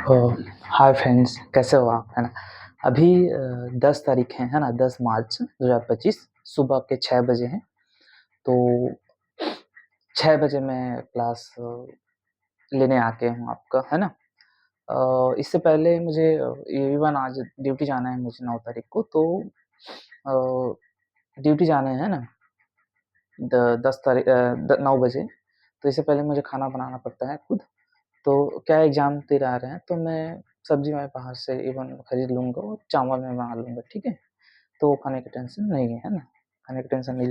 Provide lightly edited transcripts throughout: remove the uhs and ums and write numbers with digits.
Hi friends, कैसे हो आप? है ना। अभी 10 तारीख है ना, 10 मार्च 2025 सुबह के 6 बजे हैं। तो 6 बजे मैं क्लास लेने आ गया हूँ आपका, है ना। इससे पहले मुझे इवन आज ड्यूटी जाना है मुझे 9 तारीख को। तो ड्यूटी जाना है ना 10 तारीख 9 बजे। तो इससे पहले मुझे खाना बनाना पड़ता है खुद। तो क्या एग्ज़ाम दे आ रहे हैं, तो मैं सब्ज़ी मैं बाहर से इवन खरीद लूँगा और चावल मैं बना लूँगा, ठीक है? तो वो खाने की टेंशन नहीं है ना? खाने की टेंशन नहीं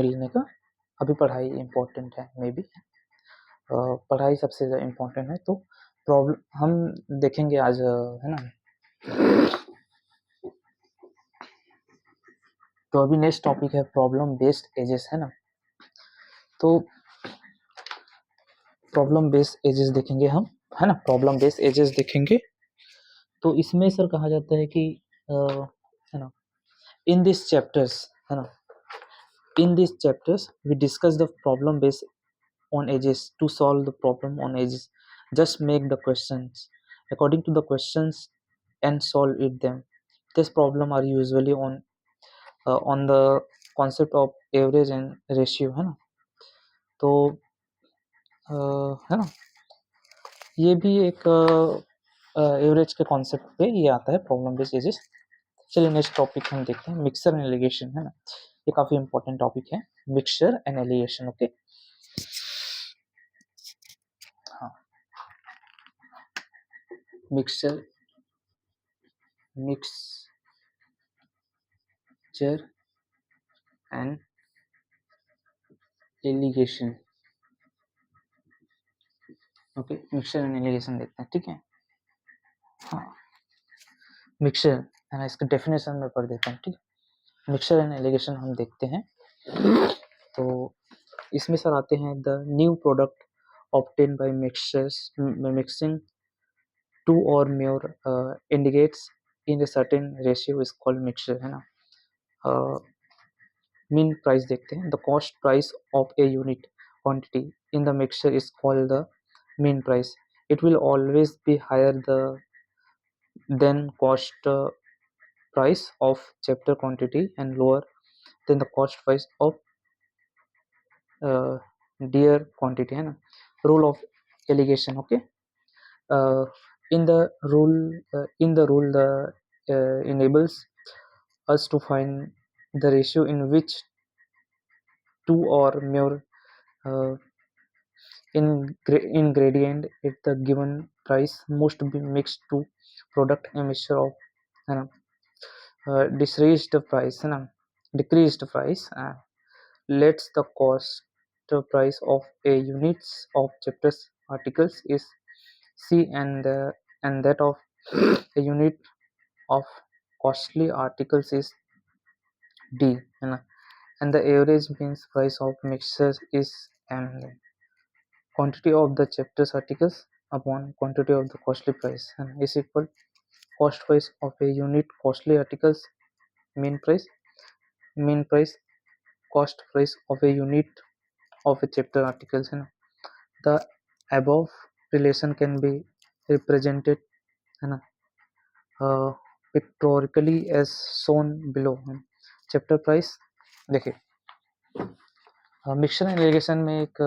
लेने का। अभी पढ़ाई इम्पोर्टेंट है मे बी। पढ़ाई सबसे ज़्यादा इम्पोर्टेंट है। तो प्रॉब्लम हम देखेंगे आज, है ना? तो अभी नेक्स्ट टॉपिक है प्रॉब्लम बेस्ड एजेस, है ना? तो प्रॉब्लम बेस्ड एजेस देखेंगे हम, है ना? प्रॉब्लम बेस्ड एजेस देखेंगे। तो इसमें सर कहा जाता है कि है ना, इन दिस चैप्टर्स, है ना, in these chapters we discuss the problem based on ages. To solve the problem on ages, just make the questions according to the questions and solve it them. This problem are usually on the concept of average and ratio, है ना। तो है ना, ये भी एक average के concept पे ये आता है प्रॉब्लम बेस्ड एजेस। चलिए नेक्स्ट टॉपिक हम देखते हैं, मिक्सर एंड एलिगेशन, है ना। ये काफ़ी इंपॉर्टेंट टॉपिक है, मिक्सचर एंड एलिगेशन। ओके, हाँ, mixture and allegation. Okay, mixture and allegation देखते हैं, ठीक है। हाँ, मिक्सचर है ना, इसका डेफिनेशन में पढ़ देता हूँ, ठीक है। मिक्सचर एंड एलिगेशन हम देखते हैं। तो इसमें सर आते हैं, the new product obtain by mixing two और more indicates in a certain ratio is called mixture, है ना। मीन प्राइस देखते हैं, the cost price of a unit quantity in the mixture is called the mean price. It will always be higher than cost price of chapter quantity and lower than the cost price of dear quantity, है ना। Rule of alligation, okay. uh, in the rule the enables us to find the ratio in which two or more uh, ingredient at the given price must be mixed to product a mixture of, है ना, decreased price, है ना, decreased price lets the cost price of a units of chapters articles is C, and that of a unit of costly articles is D, है ना, and the average means price of mixture is M. Quantity of the chapters articles upon quantity of the costly price, है ना, is equal cost price of a unit costly articles mean price cost price of a unit of a chapter articles, है ना। The above relation can be represented, है ना, pictorially as shown below, है ना। Chapter price देखिए, mixture and allegation में एक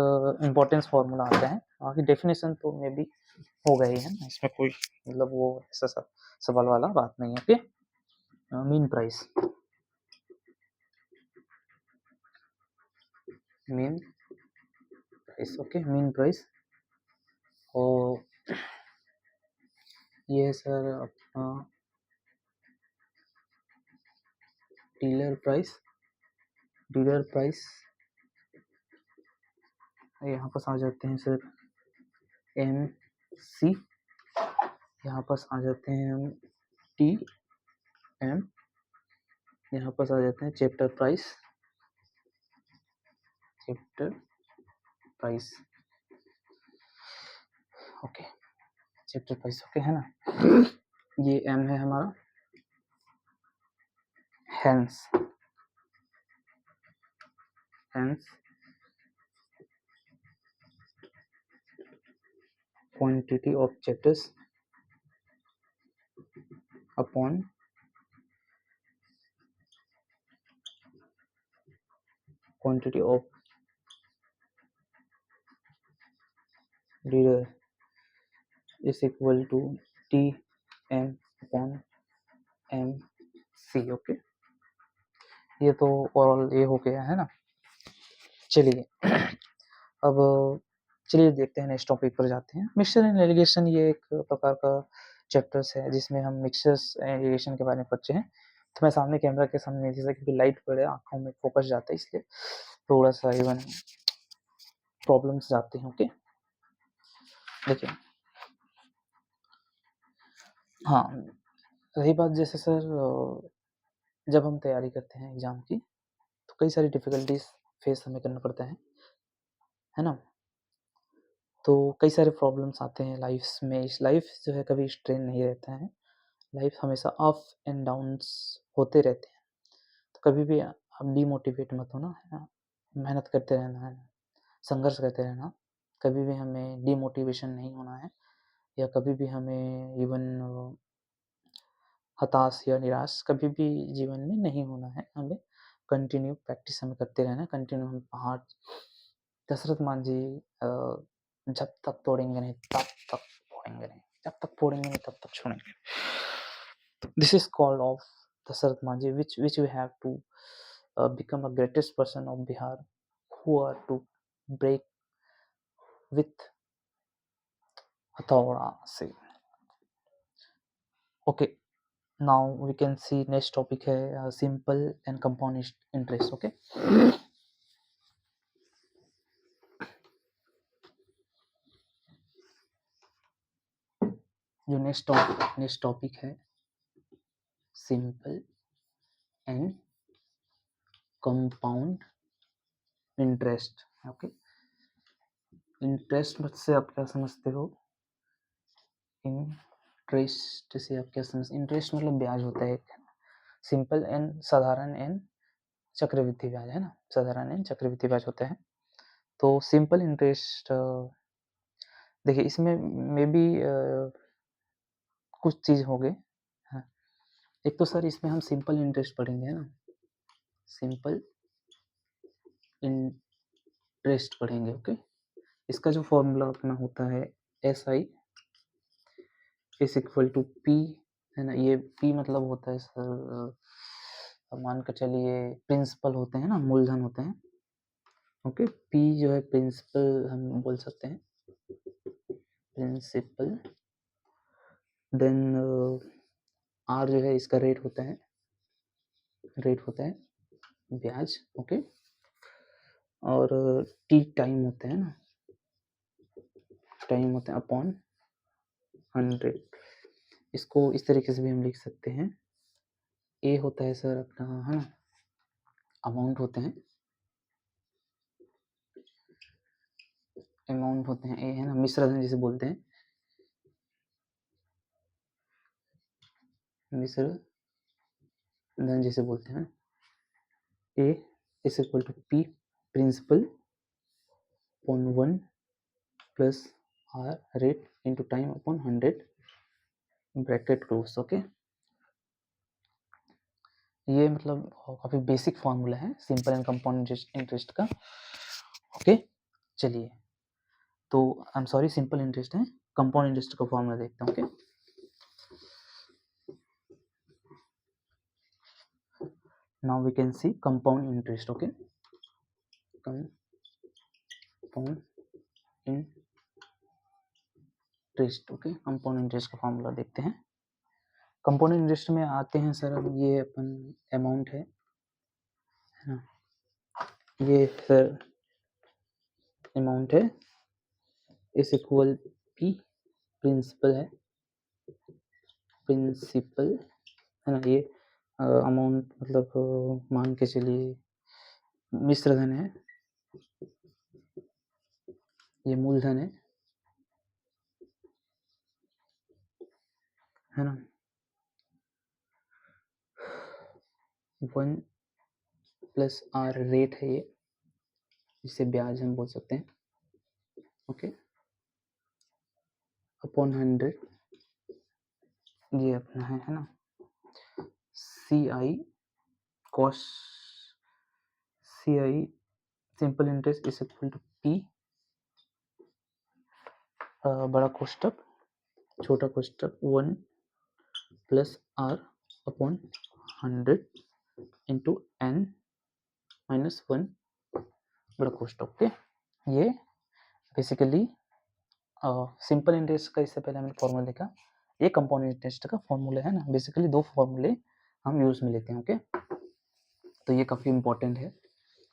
importance formula आता है, बाकी डेफिनेशन तो मे बी हो गई है ना, इसमें कोई मतलब वो ऐसा सवाल वाला बात नहीं है। Okay, mean price, okay, mean price. और ये है सर अपना डीलर प्राइस। यहाँ पास आ जाते हैं सर एम सी, यहाँ पास आ जाते हैं हम टी एम, यहाँ पास आ जाते हैं chapter price, okay, chapter price, okay, है ना। ये एम है हमारा, hence quantity of chapters upon quantity of reader is equal to T M upon M C. Okay, ये तो ओवरऑल ये हो गया है ना। चलिए अब चलिए देखते हैं, नेक्स्ट टॉपिक पर जाते हैं। मिक्सचर एंड एलिगेशन ये एक प्रकार का चैप्टर्स है जिसमें हम मिक्सचर्स एंड एलिगेशन के बारे में पढ़ते हैं। तो मैं सामने कैमरा के सामने, जैसा कि लाइट पड़े आंखों में फोकस जाता है, इसलिए थोड़ा सा इवन प्रॉब्लम्स जाते हैं। ओके, देखिए, हाँ, रही बात जैसे सर जब हम तैयारी करते हैं एग्जाम की तो कई सारी डिफिकल्टीज फेस हमें करना पड़ता है ना। तो कई सारे प्रॉब्लम्स आते हैं लाइफ में। इस लाइफ जो है कभी स्ट्रेन नहीं रहता है, लाइफ हमेशा अप एंड डाउन्स होते रहते हैं। तो कभी भी आप डीमोटिवेट मत होना है ना, मेहनत करते रहना है, संघर्ष करते रहना। कभी भी हमें डीमोटिवेशन नहीं होना है, या कभी भी हमें इवन हताश या निराश कभी भी जीवन में नहीं होना है। हमें कंटिन्यू प्रैक्टिस हमें करते रहना है, कंटिन्यू हम पहाड़, दशरथ मान जी जब तक तोड़ेंगे नहीं तब तक फोड़ेंगे नहीं, जब तक फोड़ेंगे नहीं तब तक छोड़ेंगे। This is called of Dashrath Manjhi which we have to become a greatest person of Bihar who are to break with हथौड़ा से। Okay, now we can see next topic है simple and compound interest. Okay, जो next topic है simple and compound interest. Okay, interest से आप क्या समझते हो? इंटरेस्ट से आप क्या समझते? इंटरेस्ट मतलब ब्याज होता है। सिंपल एंड साधारण एंड चक्रवृद्धि ब्याज है ना, साधारण एंड चक्रवृद्धि ब्याज होता है। तो सिंपल इंटरेस्ट देखिए, इसमें मे बी कुछ चीज हो गए। हाँ, एक तो सर इसमें हम सिंपल इंटरेस्ट पढ़ेंगे है ना, सिंपल इंटरेस्ट पढ़ेंगे। ओके, इसका जो फॉर्मूला अपना होता है SI is equal to P है ना। ये P मतलब होता है सर, मान कर चलिए प्रिंसिपल होते हैं ना, मूलधन होते हैं। ओके, P जो है प्रिंसिपल हम बोल सकते हैं, प्रिंसिपल। देन R जो है इसका रेट होता है, ब्याज। ओके, और T टाइम होता है ना, टाइम होता है अपॉन 100। इसको इस तरीके से भी हम लिख सकते हैं, A होता है सर अपना है ना, अमाउंट होते हैं, A है ना, मिश्र धन जिसे बोलते हैं, मिश्र धन जिसे बोलते हैं। A is equal to P principal upon 1 plus R rate into time upon 100 bracket close. Okay, ये मतलब काफी बेसिक फॉर्मूला है सिंपल एंड कंपाउंड इंटरेस्ट का। ओके, चलिए, तो I am sorry, simple interest है, कंपाउंड इंटरेस्ट का फॉर्मूला देखते हैं। Okay, now we can see compound interest. Okay, compound interest। Okay, compound interest का फॉर्मूला देखते हैं। कंपाउंड इंटरेस्ट में आते हैं सर, अब ये अपन अमाउंट है ना, ये सर अमाउंट है इस इक्वल P प्रिंसिपल है, प्रिंसिपल है ना। ये अमाउंट मतलब मान के चलिए मिश्र धन है, ये मूलधन है ना। 1 प्लस R रेट है ये, जिसे ब्याज हम बोल सकते हैं। ओके, अपॉन 100, ये अपना है ना, CI कॉस CI simple interest is equal to P, बड़ा कोष्टक छोटा कोष्टक 1 plus R upon 100 into N minus 1 बड़ा कोष्टक। ओके, ये बेसिकली सिंपल इंटरेस्ट का इससे पहले हमने फॉर्मूला देखा, ये कंपाउंड इंटरेस्ट का फॉर्मूला है ना। बेसिकली दो फॉर्मूले हम यूज में लेते हैं। ओके, तो ये काफ़ी इंपॉर्टेंट है,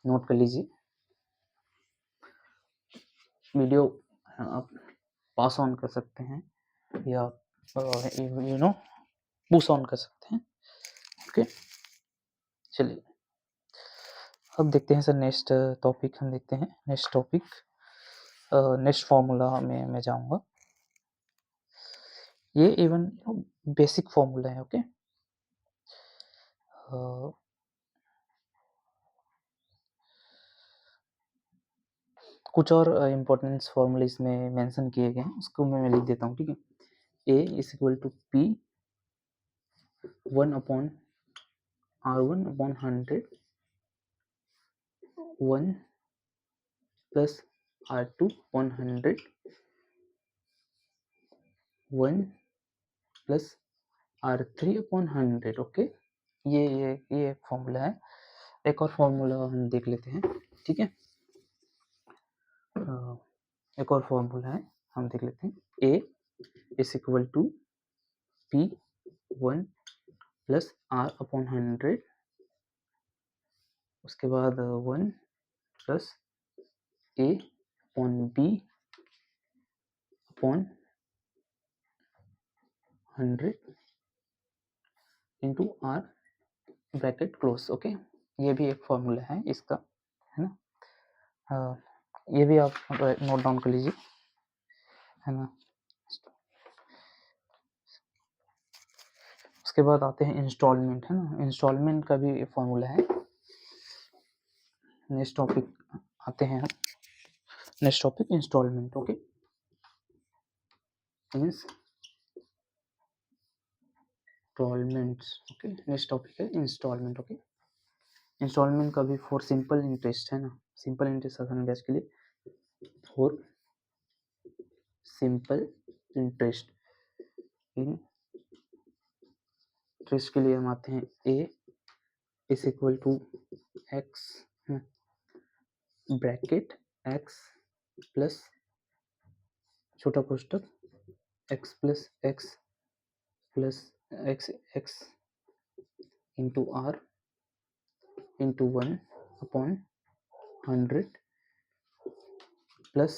नोट कर लीजिए। वीडियो आप पास ऑन कर सकते हैं या पुश ऑन कर सकते हैं। ओके, चलिए अब देखते हैं सर नेक्स्ट टॉपिक हम देखते हैं। नेक्स्ट टॉपिक, नेक्स्ट फॉर्मूला में मैं जाऊंगा। ये इवन बेसिक फॉर्मूला है। ओके, कुछ और इम्पोर्टेंट फॉर्मूले इसमें मेंशन किए गए हैं, उसको मैं लिख देता हूँ। ठीक है, A is equal to P 1 upon R1 upon 100 1 plus R2 upon 100 1 plus R3 upon 100। Okay, ये एक फॉर्मूला है। एक और फॉर्मूला हम देख लेते हैं। ठीक है, एक और फॉर्मूला है, हम देख लेते हैं। A is equal to P 1 plus R upon 100, उसके बाद 1 plus A upon B upon 100 into R bracket close. Okay, ये भी एक फॉर्मूला है इसका, है ना। ये भी आप नोट डाउन कर लीजिए, है ना। उसके बाद आते हैं इंस्टॉलमेंट, है ना। इंस्टॉलमेंट का भी फॉर्मूला है। नेक्स्ट टॉपिक आते हैं हम, next topic instalment. Okay, instalments. Okay, next topic है इंस्टॉलमेंट। ओके, इंस्टॉलमेंट का भी फॉर सिंपल इंटरेस्ट, है ना। सिंपल इंटरेस्ट आसान ब्याज के लिए, फॉर सिंपल इंटरेस्ट इंटरेस्ट के लिए हम आते हैं A is equal to x bracket x plus छोटा कोष्टक x plus x plus x x into R into 1 upon 100 plus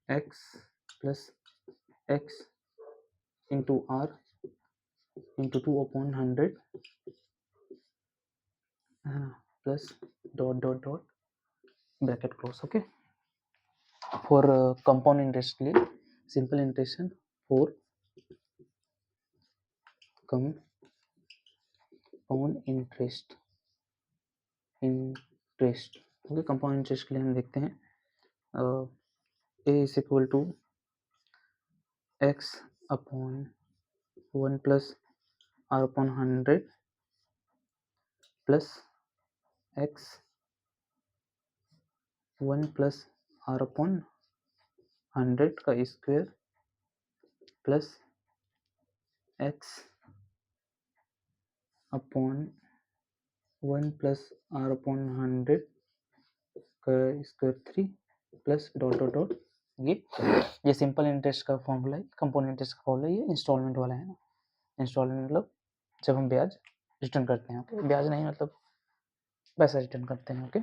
x plus x into R into 2 upon 100 plus dot dot dot bracket close. Okay, for compound interest के लिए simple interest, for compound interest okay, compound interest के लिए हम देखते हैं A is equal to x upon 1 plus R upon 100 plus x 1 plus R upon 100 का square plus x upon 1 plus R upon 100 का square 3 plus dot dot dot. ये simple interest का formula है, कंपाउंड इंटरेस्ट का formula. ये instalment वाला है ना। इंस्टॉलमेंट मतलब जब हम ब्याज रिटर्न करते हैं। ओके, ब्याज नहीं मतलब पैसा रिटर्न करते हैं। Okay,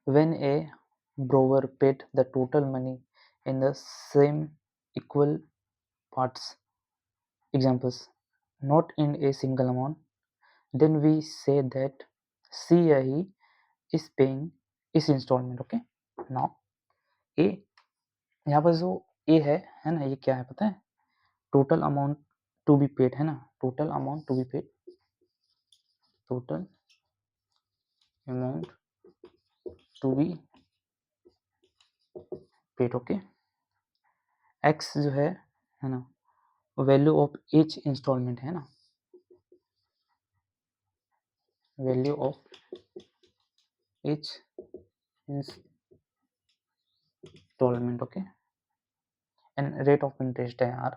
when a borrower paid the total money in the same equal parts, examples, not in a single amount, then we say that CI is paying is installment. Okay, now A, यहाँ पर जो A है ना, ये क्या है पता है? Total amount to be paid, है ना। Total amount to be paid, total amount to be paid, okay. X जो है ना, वैल्यू ऑफ ईच इंस्टॉलमेंट है ना, value of each instalment, okay. And rate of interest है आर,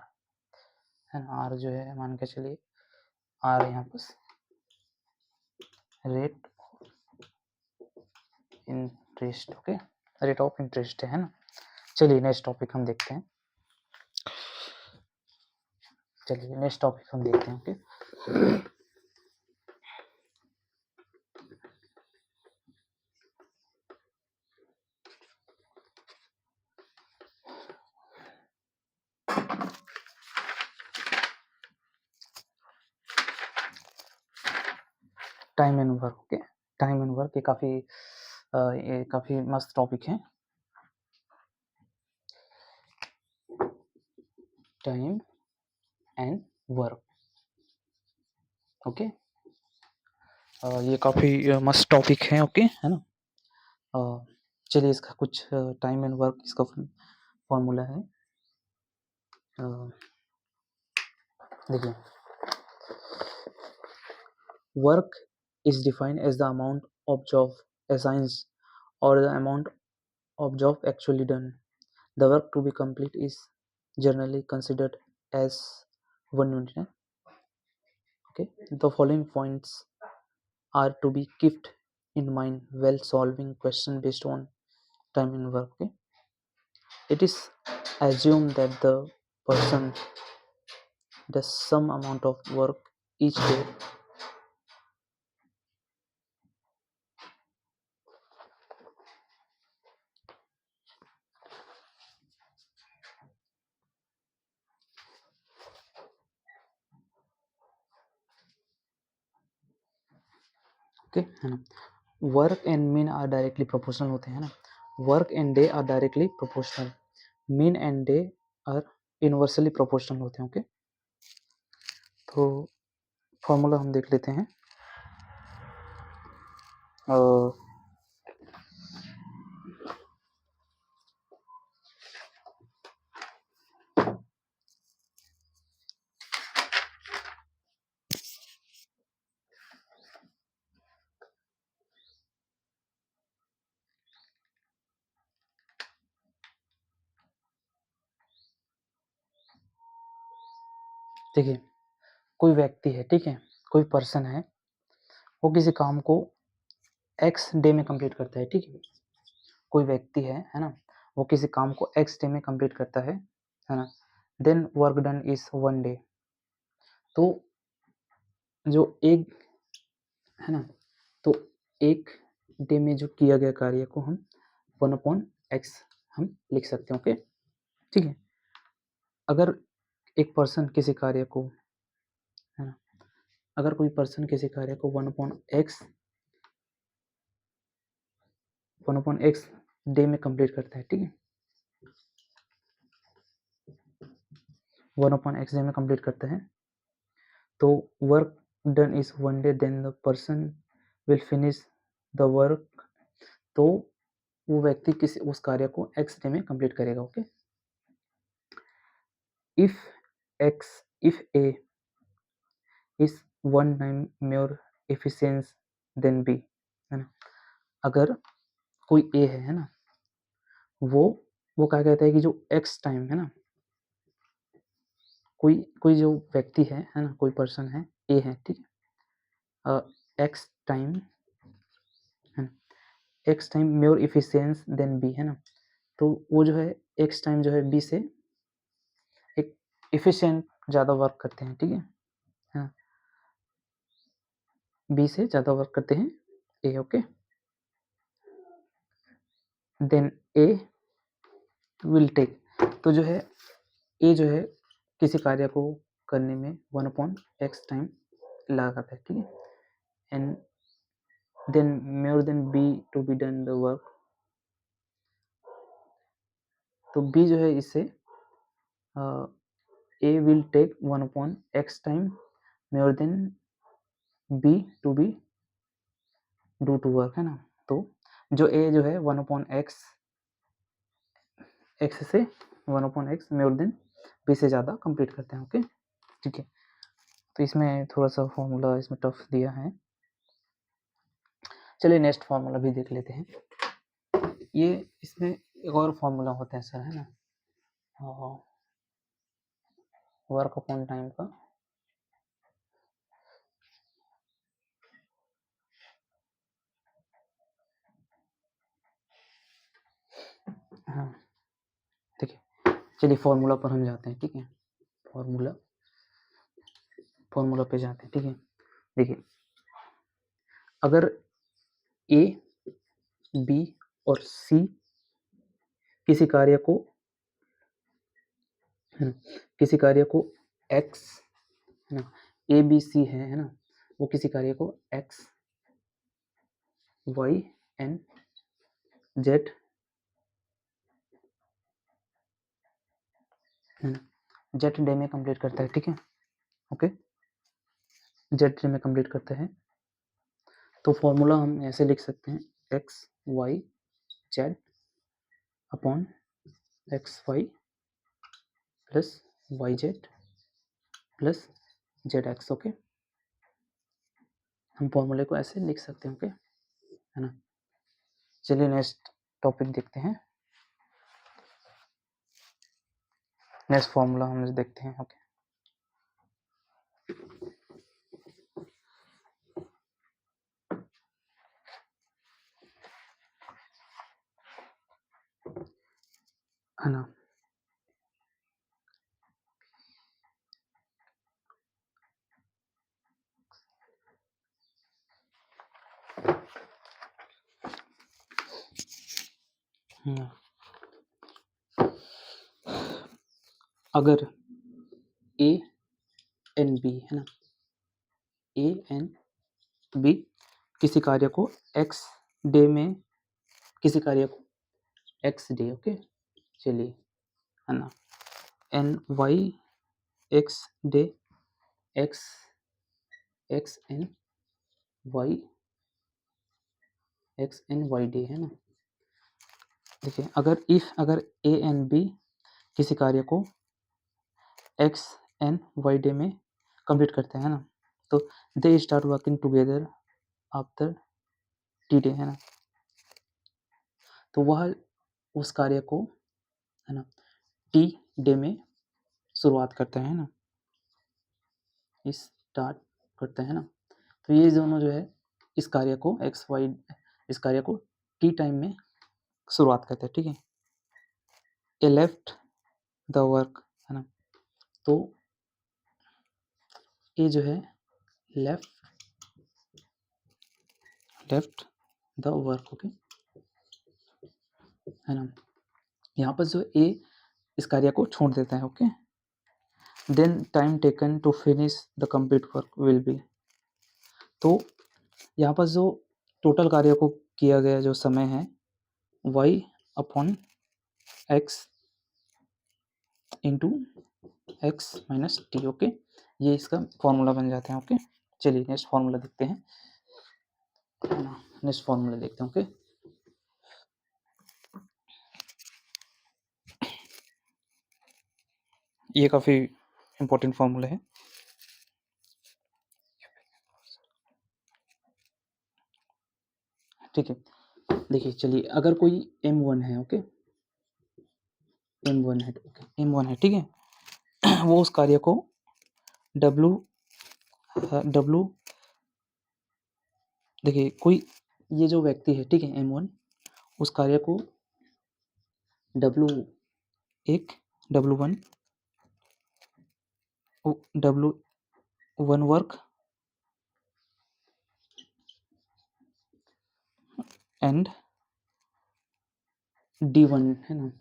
है ना, आर जो है मान के चलिए आर यहाँ पर rate interest, okay, rate of interest है ना। चलिए नेक्स्ट टॉपिक हम देखते हैं, चलिए नेक्स्ट टॉपिक हम देखते हैं, okay. Time and work, okay. Time and work ये काफी मस्त टॉपिक है। Time and work, okay. ये काफी मस्त टॉपिक है, ओके, है ना। चलिए इसका कुछ टाइम एंड वर्क इसका फॉर्मूला है। देखिए, work is defined as the amount of job assigned or the amount of job actually done. The work to be complete is generally considered as 1 unit. Okay, the following points are to be kept in mind while solving question based on time and work. Okay, it is assumed that the person does some amount of work each day. Okay, है ना। Work and men are directly proportional होते हैं ना, work and day are directly proportional, men and day are inversely proportional होते हैं, okay. तो formula हम देख लेते हैं। देखिए, कोई व्यक्ति है, ठीक है, कोई पर्सन है, वो किसी काम को एक्स डे में कंप्लीट करता है, ठीक है। कोई व्यक्ति है ना, वो किसी काम को एक्स डे में कंप्लीट करता है ना। Then work done is 1 day. तो जो एक है ना, तो एक डे में जो किया गया कार्य को हम 1/x हम लिख सकते हैं, ओके, ठीक है। अगर एक पर्सन किसी कार्य को, है ना, अगर कोई पर्सन किसी कार्य को 1/x डे में कंप्लीट करता है, ठीक है, 1/x डे में कंप्लीट करता है, तो work done is 1 day, then the person will finish the work. तो वो व्यक्ति किसी उस कार्य को एक्स डे में कंप्लीट करेगा, okay. If A is 1 time more efficient than B, है ना। अगर कोई ए है ना, वो क्या कहता है कि जो एक्स टाइम है ना, कोई जो व्यक्ति है ना, कोई पर्सन है, ए है, ठीक है, X time more efficient than B, है ना। तो वो जो है एक्स टाइम जो है बी से एक एफिशिएंट ज़्यादा वर्क करते हैं, ठीक है, हाँ, बी से ज़्यादा वर्क करते हैं A, okay. Then A will take, तो जो है ए जो है किसी कार्य को करने में 1/x टाइम लगाता है, ठीक है। And then more than B to be done the work, तो बी जो है इससे A will take 1/x time more than B to be do to work, है ना। तो जो ए जो है 1/x एक्स से 1/x मोर देन बी से ज़्यादा कंप्लीट करते हैं। ओके ठीक है, तो इसमें थोड़ा सा फॉर्मूला इसमें टफ दिया है। चलिए नेक्स्ट फॉर्मूला भी देख लेते हैं। ये इसमें एक और फॉर्मूला होता है सर, है ना, वर्क अपॉन टाइम का। हाँ ठीक है, चलिए फॉर्मूला पर हम जाते हैं। ठीक है, फॉर्मूला पे जाते हैं। ठीक है, देखिए अगर ए बी और सी किसी कार्य को एक्स, है ना, ए बी सी है ना, वो किसी कार्य को X Y N Z Z day में कंप्लीट करता है। ठीक है, ओके, जेड डे में कंप्लीट करता है, तो फॉर्मूला हम ऐसे लिख सकते हैं, X Y Z upon X Y plus Y Z plus Z X. Okay, हम फॉर्मूले को ऐसे लिख सकते हैं। ओके, है ना। चलिए नेक्स्ट टॉपिक देखते हैं, नेक्स्ट फॉर्मूला हम देखते हैं। ओके, है ना, अगर ए एन बी, है ना, ए एन बी किसी कार्य को एक्स डे में, किसी कार्य को एक्स डे, ओके, चलिए, है ना, N Y X day X X N Y X N Y day, है ना। देखिए अगर ए एन बी किसी कार्य को एक्स एन वाई डे में कंप्लीट करते हैं ना, तो they start working together after T day, है ना, तो वह उस कार्य को, है ना, टी डे में शुरुआत करते हैं ना, स्टार्ट करते हैं ना, तो ये दोनों जो है इस कार्य को एक्स वाई, इस कार्य को टी टाइम में शुरुआत करते हैं। ठीक है, ए लेफ्ट द वर्क, है ना, तो ये जो है लेफ्ट द वर्क, ओके, है ना, यहाँ पर जो ए इस कार्य को छोड़ देता है। Okay, then time taken to finish the complete work will be, तो यहाँ पर जो टोटल कार्य को किया गया जो समय है y upon x into x minus T. Okay, ये इसका फॉर्मूला बन जाते हैं। ओके, चलिए नेक्स्ट फॉर्मूला देखते हैं, नेक्स्ट फॉर्मूला देखते हैं। ओके, ये काफ़ी इंपॉर्टेंट फॉर्मूला है। ठीक है, देखिए चलिए अगर कोई m1 है, ओके, m1 है, ओके, m1 है, ठीक है, वो उस कार्य को w देखिए कोई ये जो व्यक्ति है, ठीक है, m1 उस कार्य को w1 वर्क एंड d1, है ना,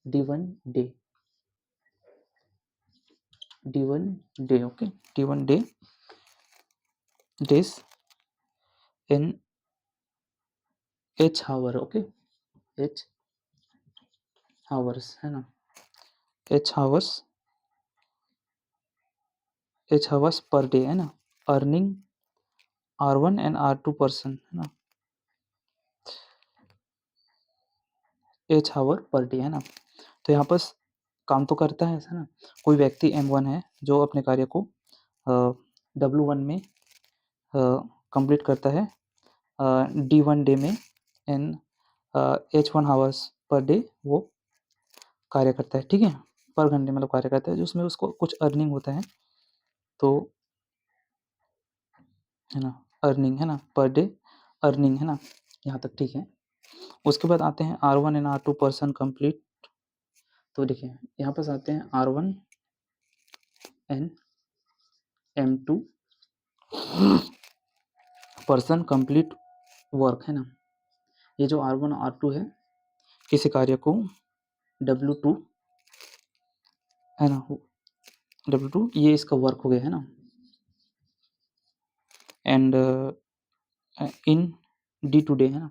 d1 day, okay, d1 days in h hour, okay, h hours, है ना, h आवर्स पर डे, है ना, earning r1 and r2 person, है ना, h आवर पर डे, है ना, तो यहाँ पर काम तो करता है ऐसा ना, कोई व्यक्ति M1 है जो अपने कार्य को W1 में कंप्लीट करता है D1 डे में and H1 hours per day वो कार्य करता है, ठीक है, पर घंटे मतलब कार्य करता है, जो उसमें उसको कुछ अर्निंग होता है, तो है ना, अर्निंग है ना, पर डे अर्निंग है ना, यहाँ तक ठीक है। उसके बाद आते हैं R1 and R2 person complete. तो देखिए यहाँ पर आते हैं R1 and M2 person complete work, है ना। ये जो R1 और R2 है, किसी कार्य को W2 है ना, W2 ये इसका वर्क हो गया है ना, एंड इन D2 डे है ना,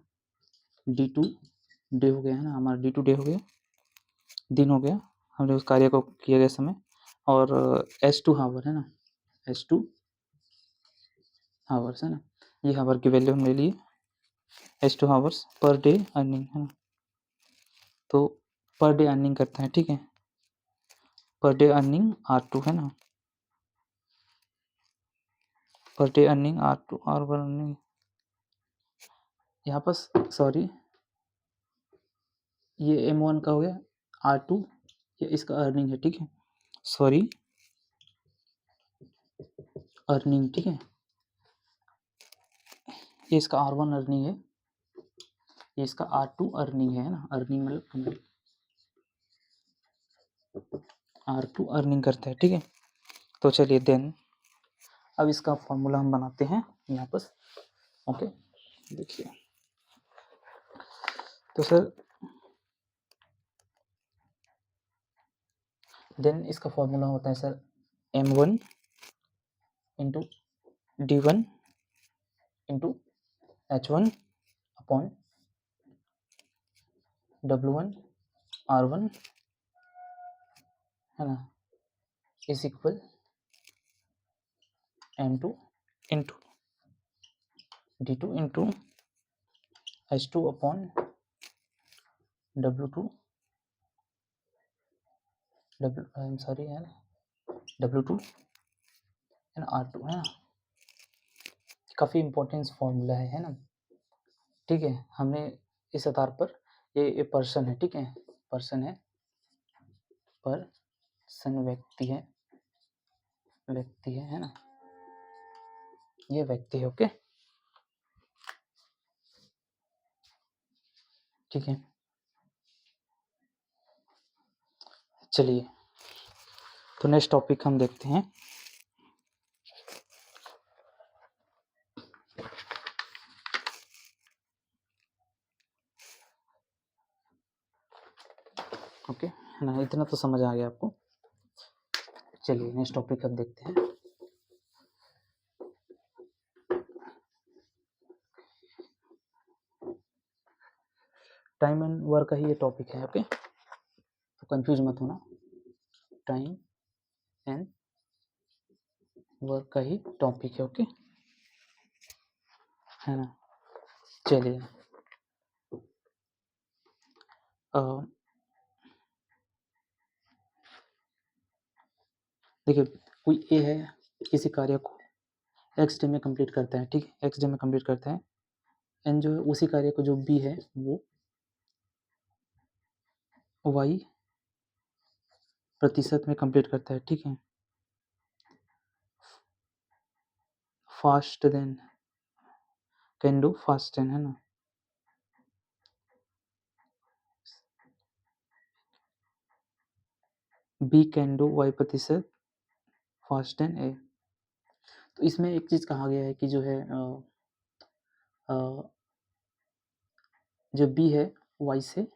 D2 डे हो गया है ना, हमारा D2 डे हो गया, दिन हो गया हमने उस कार्य को किया गया समय, और H2 हावर है ना, H2 हावर्स है ना, ये हावर की वैल्यू हम ले लिए, H2 hours per day earning है ना, तो पर डे अर्निंग करता है, ठीक है, पर डे अर्निंग R2 है ना, पर डे अर्निंग R2 और अर्निंग यहाँ पर सॉरी ये M1 का हो गया, R2 ये इसका अर्निंग है, ठीक है, सॉरी अर्निंग, ठीक है, ये इसका R1 अर्निंग है, ये इसका R2 अर्निंग है ना, अर्निंग मतलब R2 अर्निंग करता है, ठीक है। तो चलिए देन अब इसका फॉर्मूला हम बनाते हैं यहाँ पर, ओके, देखिए तो सर देन इसका फॉर्मूला होता है sir M1 into D1 into H1 upon W1 R1 है ना, is equal M2 into D2 into H2 upon W2 sorry है ना, W2 एंड R2 है ना, काफ़ी इम्पोर्टेंट फॉर्मूला है ना, ठीक है। हमने इस आधार पर ये पर्सन है, ठीक है, पर्सन है, पर्सन व्यक्ति है, व्यक्ति है ना, ये व्यक्ति है, ओके, ठीक है। चलिए तो नेक्स्ट टॉपिक हम देखते हैं, ओके है ना, इतना तो समझ आ गया आपको। चलिए नेक्स्ट टॉपिक हम देखते हैं, टाइम एंड वर्क का ही ये टॉपिक है, ओके, तो कंफ्यूज मत होना, टाइम एंड वर्क का ही टॉपिक है, ओके, है ना। चलिए देखिए कोई ए है, किसी कार्य को एक्स डे में कंप्लीट करता है, ठीक है, एक्स डे में कंप्लीट करता है, एंड जो है उसी कार्य को जो बी है वो वाई प्रतिशत में कंप्लीट करता है, ठीक है, fast than can do fast than है ना, बी कैन डू वाई प्रतिशत फास्ट देन ए। तो इसमें एक चीज़ कहा गया है कि जो है जो बी है वाई से, आई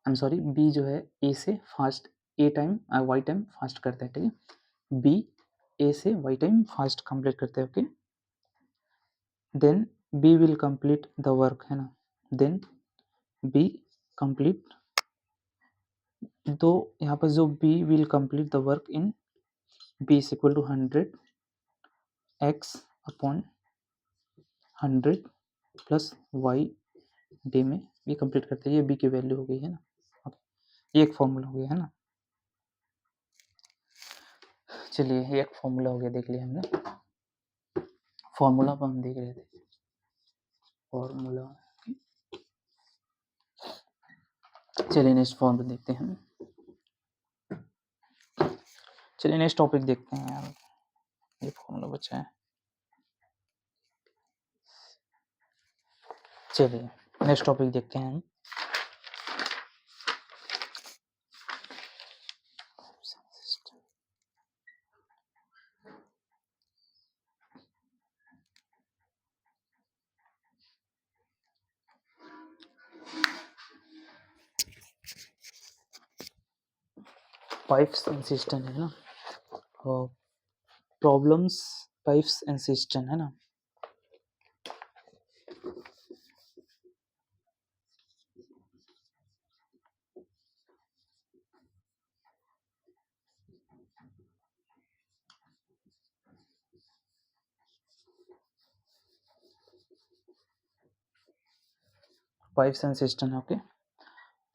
एम सॉरी, बी जो है ए से fast A time Y time fast करता है, ठीक है, बी ए से वाई टाइम फास्ट कंप्लीट करता है, okay, then B will complete the work है ना, देन बी कंप्लीट, तो यहाँ पर जो B will complete the work in B is equal to 100 X upon 100 plus Y day में ये कंप्लीट करते हैं, ये बी की वैल्यू हो गई है ना, ये एक फॉर्मूला हो गया है ना। चलिए ये एक फॉर्मूला हो गया, देख लिया हमने। फॉर्मूला पर हम देख रहे थे, फॉर्मूला। चलिए नेक्स्ट फॉर्मूला देखते हैं। चलिए नेक्स्ट टॉपिक देखते हैं यार, ये फॉर्मूला बचा है। चलिए नेक्स्ट टॉपिक देखते हैं हम। पाइप्स एंड सिस्टम है ना, प्रॉब्लम्स पाइप्स एंड सिस्टम है ना। Pipes and systems, okay.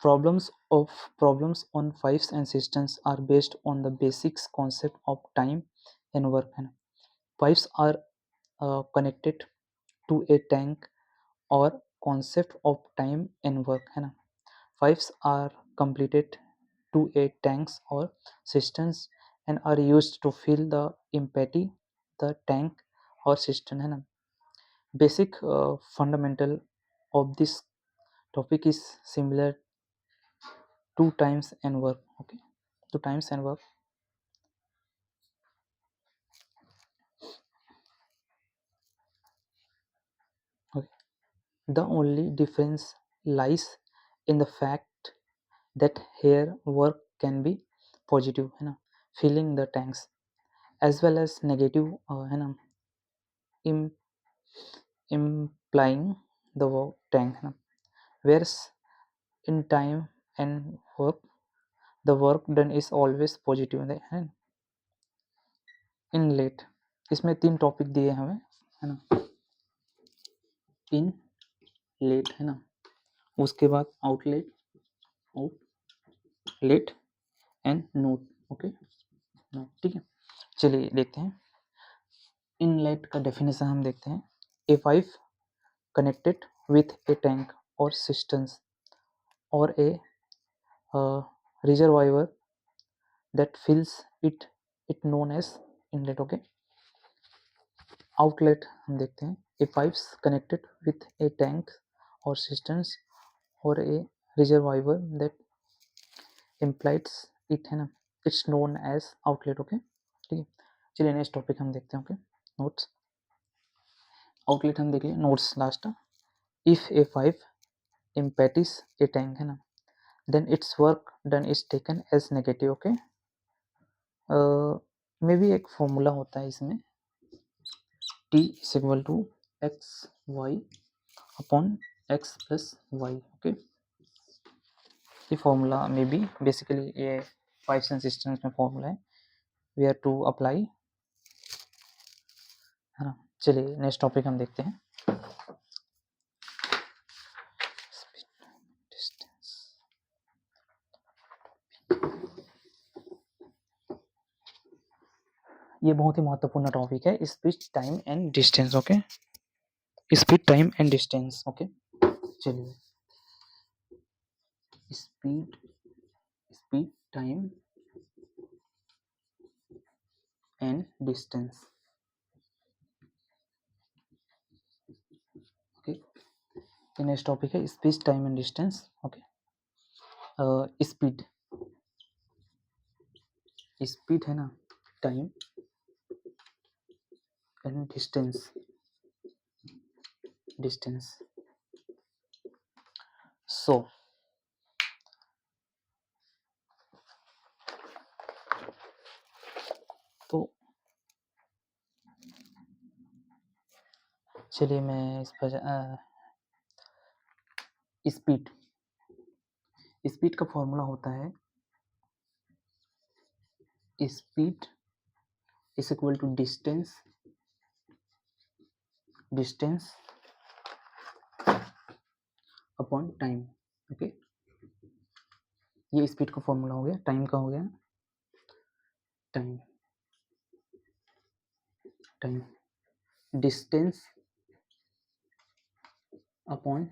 Problems on pipes and systems are based on the basics concept of time and work है ना। Pipes are connected to a tank or concept of time and work है ना। Pipes are completed to a tanks or systems and are used to fill the empty the tank or system है ना। Basic fundamental of this topic is similar to times and work, okay, to times and work. Okay. The only difference lies in the fact that here work can be positive है ना, filling the tanks, as well as negative है ना, implying the tank है ना। Whereas in time and work the work done is always positive है ना। Inlet, इसमें 3 topic दिए हमें है ना। इनलेट है ना, उसके बाद outlet and note, okay note, ठीक है। चलिए देखते हैं इनलेट का डेफिनेशन हम देखते हैं। A pipe connected with a tank or cisterns or a reservoir that fills it known as inlet, okay. Outlet हम देखते हैं। A pipes connected with a tank or cisterns or a reservoir that implies it है ना, it's known as outlet, okay, ठीक है। चलिए next topic हम देखते हैं, ओके। नोट्स, आउटलेट हम देख लिए, notes last. If a pipe empties a tank है ना, then it's work done is taken as negative, okay. मे भी एक फॉर्मूला होता है इसमें, T is equal to x y upon x plus y, okay. ये फॉर्मूला में भी बेसिकली ये पाइप्स एंड सिस्टम्स में फॉर्मूला है, वी आर टू अप्लाई है ना। चलिए नेक्स्ट टॉपिक हम देखते हैं। ये बहुत ही महत्वपूर्ण टॉपिक है, speed time and distance, okay. Speed time and distance, okay. चलिए speed speed time and distance, okay. Next topic है speed time and distance, okay. Speed speed है ना, टाइम एंड डिस्टेंस सो तो चलिए मैं इस पर स्पीड स्पीड का फॉर्मूला होता है speed is equal to distance upon time, okay. ये स्पीड का फॉर्मूला हो गया, टाइम का हो गया, time time distance upon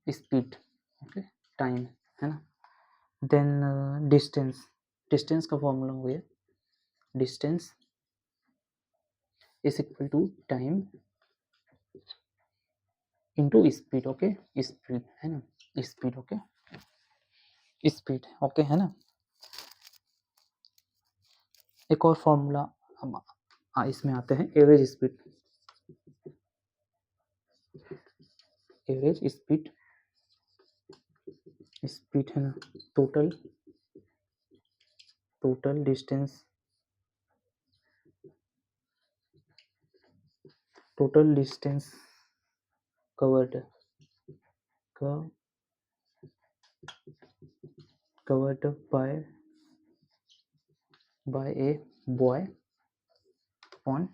speed, okay, time है ना। देन डिस्टेंस का फॉर्मूला हो गया, distance is equal to time into speed, okay, speed है ना, स्पीड, ओके, स्पीड, ओके है ना। एक और फॉर्मूला हम इसमें आते हैं, average speed, average speed, speed है ना, total distance, total distance covered covered by a boy upon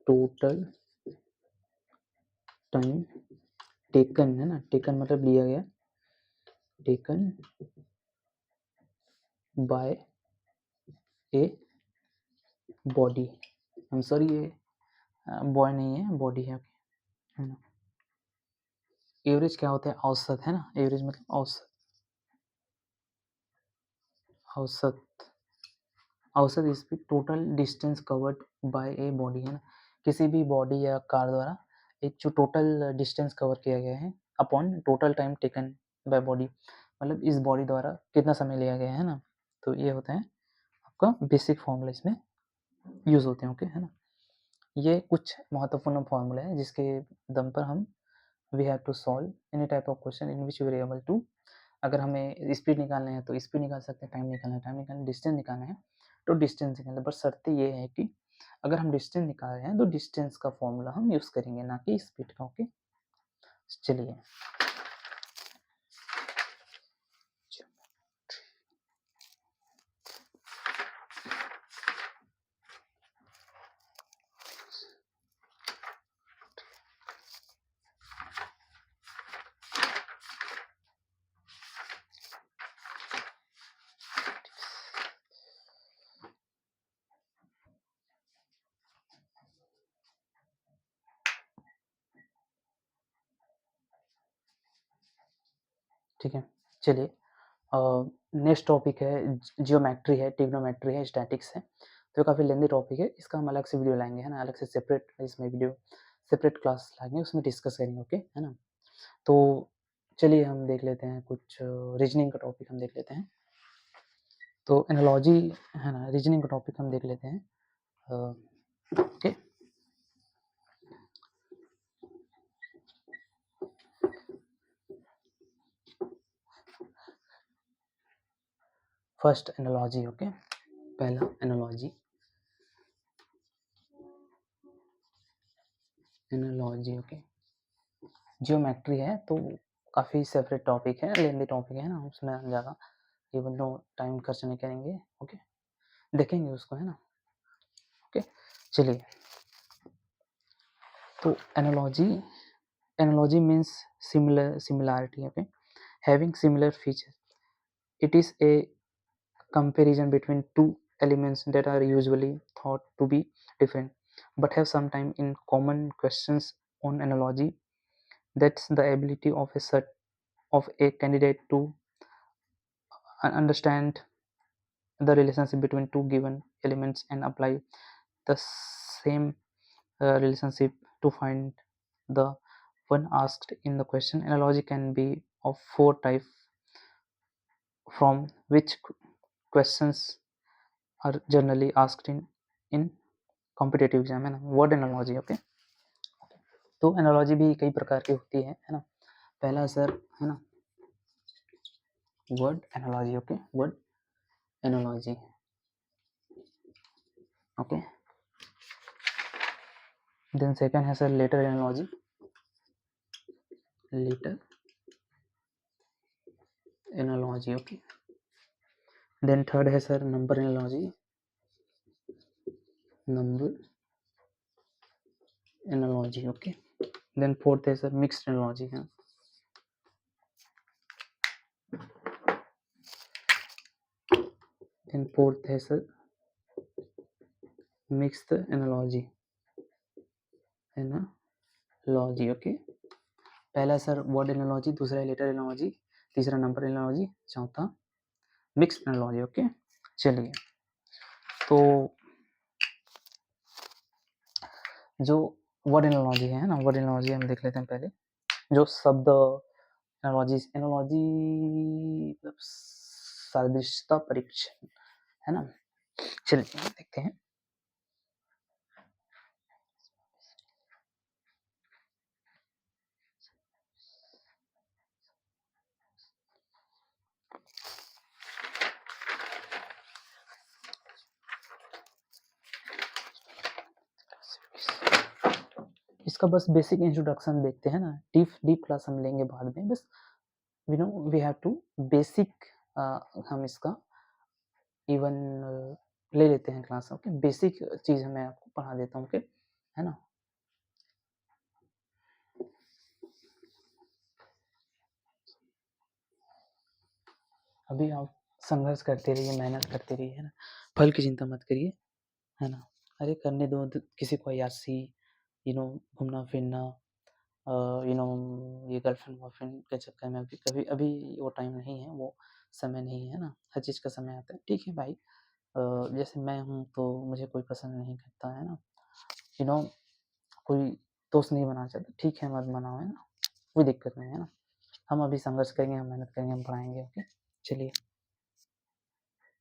total time taken, है ना, taken मतलब लिया गया, taken by a body, I'm sorry ये बॉय नहीं है, बॉडी है ना। एवरेज क्या होता है, औसत है ना, एवरेज मतलब औसत, औसत औसत speed total distance covered by a body, है ना, किसी भी बॉडी या कार द्वारा एक जो टोटल डिस्टेंस कवर किया गया है upon total time taken by body, मतलब इस बॉडी द्वारा कितना समय लिया गया है ना। तो ये होता है आपका बेसिक फॉर्मूला, इसमें यूज होते हैं, ओके है ना। ये कुछ महत्वपूर्ण फॉर्मूला है जिसके दम पर हम we have to solve any type of question in which we are able to, अगर हमें स्पीड निकालना है तो स्पीड निकाल सकते हैं, टाइम निकालना है, डिस्टेंस निकालना है तो डिस्टेंस निकालना है, बस शर्त ये है कि अगर हम डिस्टेंस निकाल रहे हैं तो डिस्टेंस का फॉर्मूला हम यूज करेंगे, ना कि स्पीड का, ओके। चलिए ठीक है, चलिए नेक्स्ट टॉपिक है जियोमेट्री है, ट्रिग्नोमेट्री है, स्टैटिक्स है। तो काफ़ी लेंदी टॉपिक है, इसका हम अलग से वीडियो लाएंगे, है ना, अलग से सेपरेट इसमें वीडियो सेपरेट क्लास लाएंगे, उसमें डिस्कस करेंगे, ओके है ना। तो चलिए हम देख लेते हैं कुछ रीजनिंग का टॉपिक हम देख लेते हैं। तो एनालॉजी है ना, रीजनिंग का टॉपिक हम देख लेते हैं, ओके। फर्स्ट एनालॉजी, ओके, पहला एनालॉजी, एनालॉजी, ओके। जियोमेट्री है तो काफ़ी सेपरेट टॉपिक है, लेंदी टॉपिक है ना, उसमें हम ज़्यादा इवन दो टाइम खर्च नहीं करेंगे, ओके, देखेंगे उसको, है ना, ओके। चलिए, तो analogy means similarity, okay, having similar feature, it is a comparison between two elements that are usually thought to be different but have sometime in common. Questions on analogy, that's the ability of a candidate to understand the relationship between two given elements and apply the same relationship to find the one asked in the question. Analogy can be of four types, from which questions are generally asked in competitive exam, है ना। Word analogy, okay. तो analogy भी कई प्रकार की होती है ना। पहला सर है ना word analogy, okay, word analogy, okay. Then second है sir letter analogy, letter analogy, okay. Then third है sir number analogy, number analogy, okay. Then fourth है सर मिक्स्ड एनालॉजी है। देन फोर्थ है sir mixed analogy, analogy, okay. पहला sir word analogy, दूसरा letter analogy, तीसरा number analogy, चौथा mixed analogy, okay. चलिए, तो जो वर्ड एनालॉजी है ना, वर्ड एनालॉजी हम देख लेते हैं पहले। जो शब्द एनालॉजी, एनालॉजी मतलब सादृश्यता परीक्षण है ना। चलिए देखते हैं। इसका बस बेसिक इंट्रोडक्शन देखते हैं ना, डीप क्लास हम लेंगे बाद में। बस वी हैव टू बेसिक, हम इसका इवन ले लेते हैं क्लास, ओके। बेसिक चीज मैं आपको पढ़ा देता हूँ, ओके, है ना। अभी आप संघर्ष करते रहिए, मेहनत करते रहिए, है ना, फल की चिंता मत करिए, है ना। अरे करने दो, किसी को अय्यासी, घूमना फिरना, ये गर्लफ्रेंड वर्लफ्रेंड के चक्कर में अभी वो टाइम नहीं है, वो समय नहीं है ना। हर चीज़ का समय आता है, ठीक है भाई। जैसे मैं हूँ तो मुझे कोई पसंद नहीं करता है ना, कोई दोस्त नहीं बनाना चाहता, ठीक है, मत बनाओ, है ना, कोई दिक्कत नहीं है ना। हम अभी संघर्ष करेंगे, हम मेहनत करेंगे, हम पढ़ाएंगे, ओके। चलिए,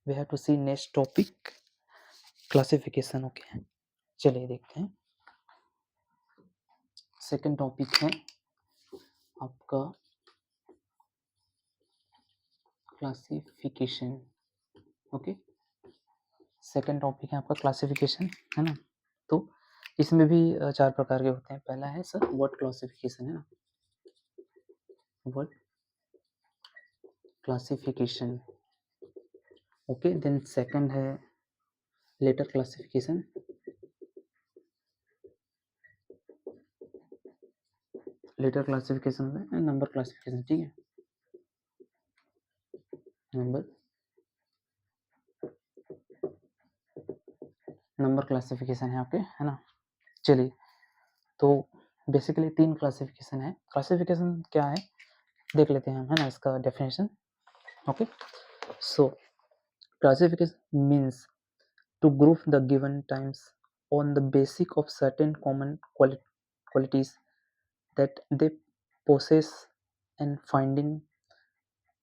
we have to see next topic, classification, okay. चलिए देखते हैं। सेकंड टॉपिक है आपका क्लासिफिकेशन, ओके। सेकंड टॉपिक है आपका क्लासिफिकेशन, है ना। तो इसमें भी 4 प्रकार के होते हैं। पहला है सर वर्ड क्लासिफिकेशन, है ना, word classification, okay. Then second है लेटर क्लासिफिकेशन, लेटर क्लासिफिकेशन में नंबर क्लासिफिकेशन, ठीक है, नंबर क्लासिफिकेशन है, ओके, है ना। चलिए, तो बेसिकली 3 क्लासिफिकेशन है। क्लासिफिकेशन क्या है देख लेते हैं हम, है ना, इसका definition, okay. So classification means to group the given times on the basis of certain common qualities that they possess, and finding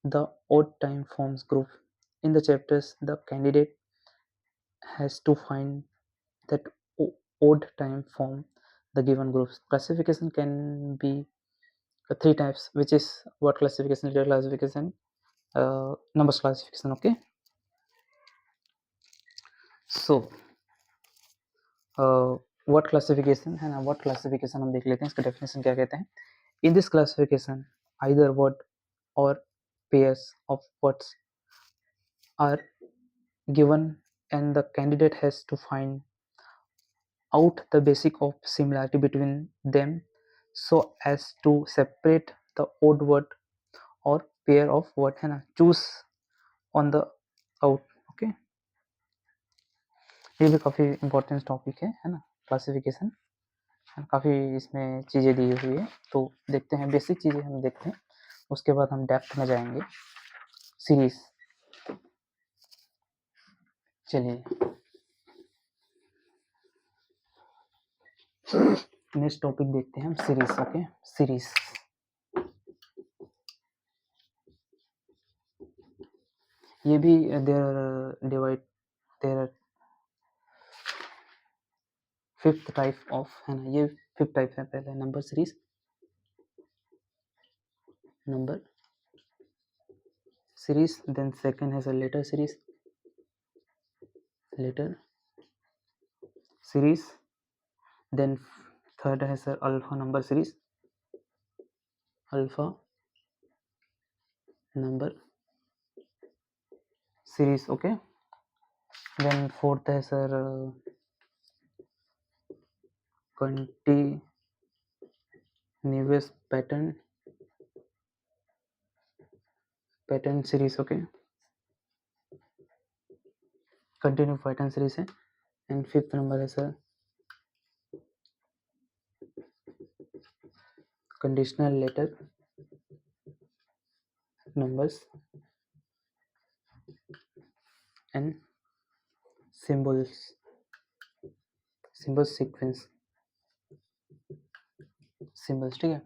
the odd time forms group. In the chapters, the candidate has to find that odd time form the given groups. Classification can be 3 types, which is word classification, letter classification, numbers classification, okay. So word classification, है ना, word classification हम देख लेते हैं, इसका definition क्या कहते हैं। In this classification either word or pairs of words are given and the candidate has to find out the basic of similarity between them so as to separate the odd word or pair of word, है ना, choose on the out, okay। ये भी काफ़ी important topic है ना, classification, काफ़ी इसमें चीज़ें दी हुई है। तो देखते हैं, बेसिक चीज़ें हम देखते हैं, उसके बाद हम डेप्थ में जाएंगे, सीरीज। चलिए, नेक्स्ट टॉपिक देखते हैं हम, सीरीज, ओके। सीरीज, ये भी there divide, there fifth type of, है ना, ये फिफ्थ टाइप है। पहले number series, number series, then second है sir letter series, letter series, then third है sir alpha number series, alpha number series, okay. Then fourth है sir continuous pattern series. Okay, continue pattern series है. And fifth number है sir conditional letter numbers and symbols sequence symbols. ठीक है,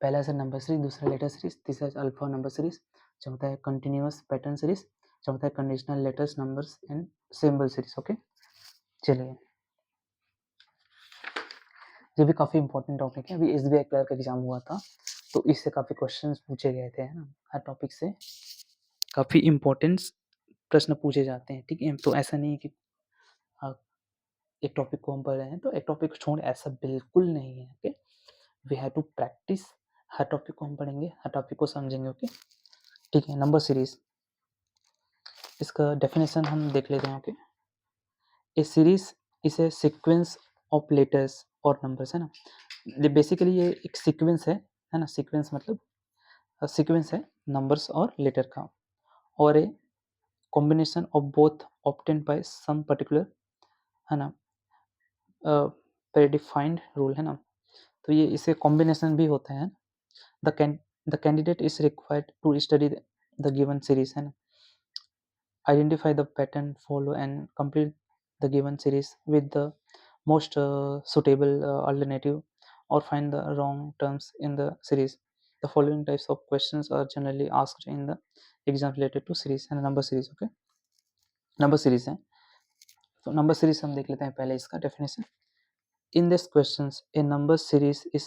पहला है sir number series, दूसरा letter series, तीसरा alpha number series, चौथा है कंटिन्यूअस पैटर्न सीरीज, चौथा है conditional letters numbers and symbol series. Okay, चलिए ये भी काफ़ी इंपॉर्टेंट टॉपिक है. अभी SBI क्लर्क एग्जाम हुआ था तो इससे काफ़ी क्वेश्चंस पूछे गए थे, है ना. हर टॉपिक से काफ़ी इम्पोर्टेंस प्रश्न पूछे जाते हैं. ठीक है, तो ऐसा नहीं है कि आप एक टॉपिक को हम पढ़ रहे हैं तो एक टॉपिक को छोड़, ऐसा बिल्कुल नहीं है. Okay, we have to practice. हर टॉपिक को हम पढ़ेंगे, हर टॉपिक को समझेंगे. ओके, ठीक है. नंबर सीरीज, इसका डेफिनेशन हम देख लेते हैं. Okay, A series is a sequence of letters और नंबर्स, है ना. बेसिकली ये एक सीक्वेंस है ना. सीक्वेंस मतलब सीक्वेंस है नंबर्स और लेटर का, और a combination of both obtained by some particular, है ना, प्रेडिफाइंड रूल, है ना. तो ये इसे कॉम्बिनेशन भी होता है. The candidate is required to study the given series, है ना. Identify the pattern, follow and complete the given series with the most suitable alternative, or find the wrong terms in the series. The following types of questions are generally asked in the exams related to series and number series. Okay, number series है तो number series हम देख लेते हैं पहले इसका definition. In this questions a number series is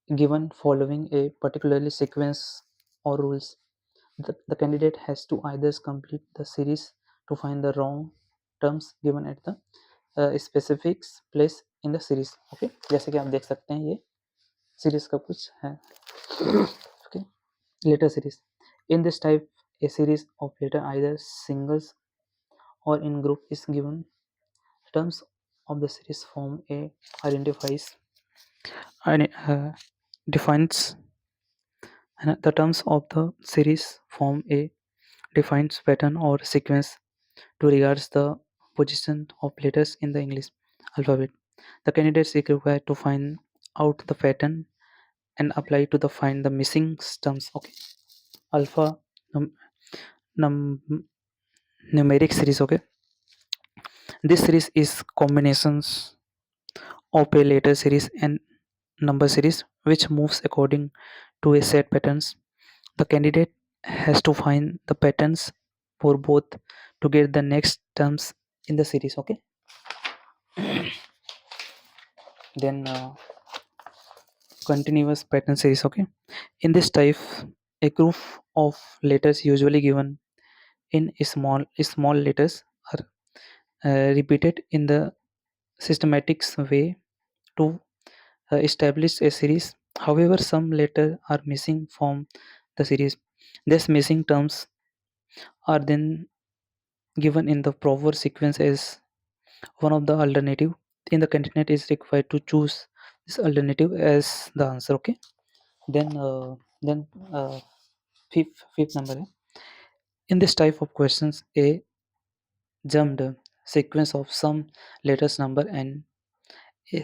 given following a particularly sequence or rules. The candidate has to either complete the series to find the wrong terms given at the specific place in the series. Okay, जैसे कि आप देख सकते हैं ये series का कुछ है. Okay, letter series. In this type, a series of letter either singles or in group is given. Terms of the series form a identifies and defines. And the terms of the series form a defines pattern or sequence to regards the position of letters in the English alphabet. The candidate is required to find out the pattern and apply to the find the missing terms. Okay, alpha numeric series. Okay, this series is combinations of a letter series and number series which moves according to a set patterns. The candidate has to find the patterns for both to get the next terms in the series. Okay, then continuous pattern series. Okay, in this type a group of letters usually given in small letters are repeated in the systematic way to establish a series. However, some letters are missing from the series. These missing terms are then given in the proper sequence as one of the alternative. In the candidate is required to choose this alternative as the answer. Okay, then fifth number है. In this type of questions, a jumped sequence of some letters number and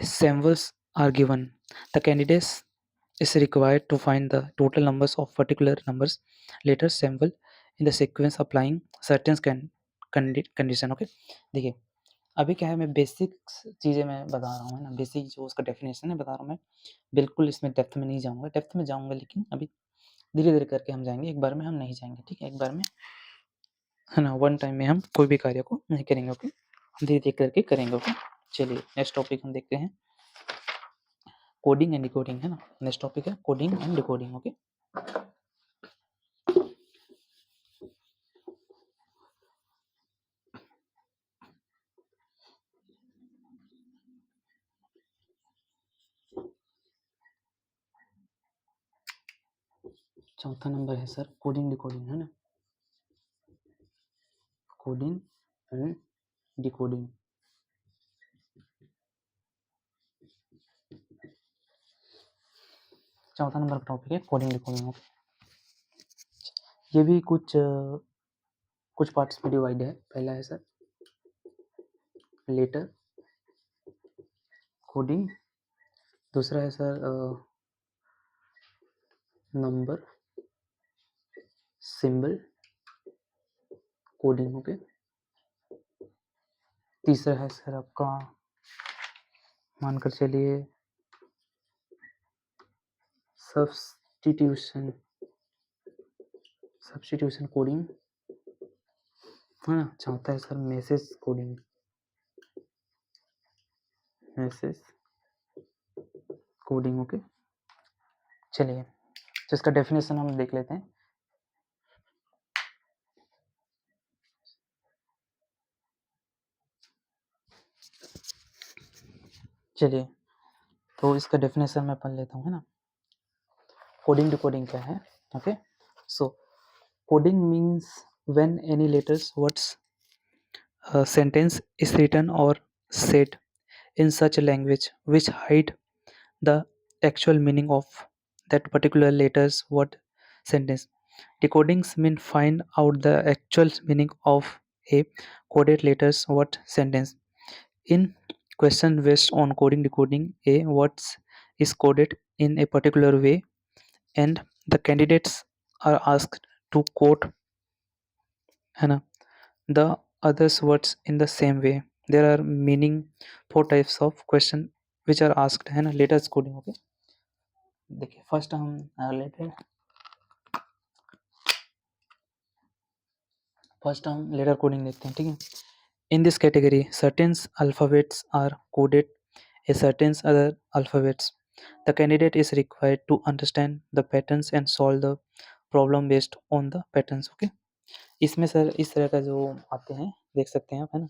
symbols are given. The candidate is required to find the total numbers of particular numbers letters symbol in the sequence applying certain condition. Okay, देखिए अभी क्या है, मैं basic चीज़ें मैं बता रहा हूँ, है ना. बेसिक जो उसका डेफिनेशन है बता रहा हूँ मैं, बिल्कुल इसमें डेप्थ में नहीं जाऊँगा. डेप्थ में जाऊँगा लेकिन अभी धीरे धीरे करके हम जाएंगे, एक बार में हम नहीं जाएंगे. ठीक है, एक बार में, है ना, वन टाइम में हम कोई भी कार्य को नहीं करेंगे. ओके, धीरे धीरे करके करेंगे. ओके, चलिए नेक्स्ट टॉपिक हम देखते हैं, कोडिंग एंड डिकोडिंग, है ना. नेक्स्ट टॉपिक है कोडिंग एंड डिकोडिंग. ओके, चौथा नंबर है सर कोडिंग डिकोडिंग, है ना. Coding and decoding. चौथा नंबर का टॉपिक है कोडिंग डिकोडिंग। ये भी कुछ पार्ट्स में डिवाइड है। पहला है सर लेटर कोडिंग, दूसरा है sir number symbol coding. Okay, तीसरा है सर आपका मानकर चलिए सब्स्टिट्यूशन कोडिंग है ना। चौथा है सर मैसेज कोडिंग, ओके। चलिए तो इसका डेफिनेशन हम देख लेते हैं। चलिए तो इसका डेफिनेशन मैं पढ़ लेता हूँ, है ना। कोडिंग डिकोडिंग क्या है? Okay, so coding means when any letters words sentence is written or said in such a language which hide the actual meaning of that particular letter's word sentence. Decodings mean find out the actual meaning of a coded letter's word sentence. In question based on coding decoding, a words is coded in a particular way and the candidates are asked to code है ना the others words in the same way. There are meaning four types of question which are asked है ना letters coding. Okay, देखिए first हम letter coding देखते हैं, ठीक है। In this category, certain alphabets are coded as certain other alphabets. The candidate is required to understand the patterns and solve the problem based on the patterns. Okay, इसमें sir इस तरह का जो आते हैं देख सकते हैं आप, है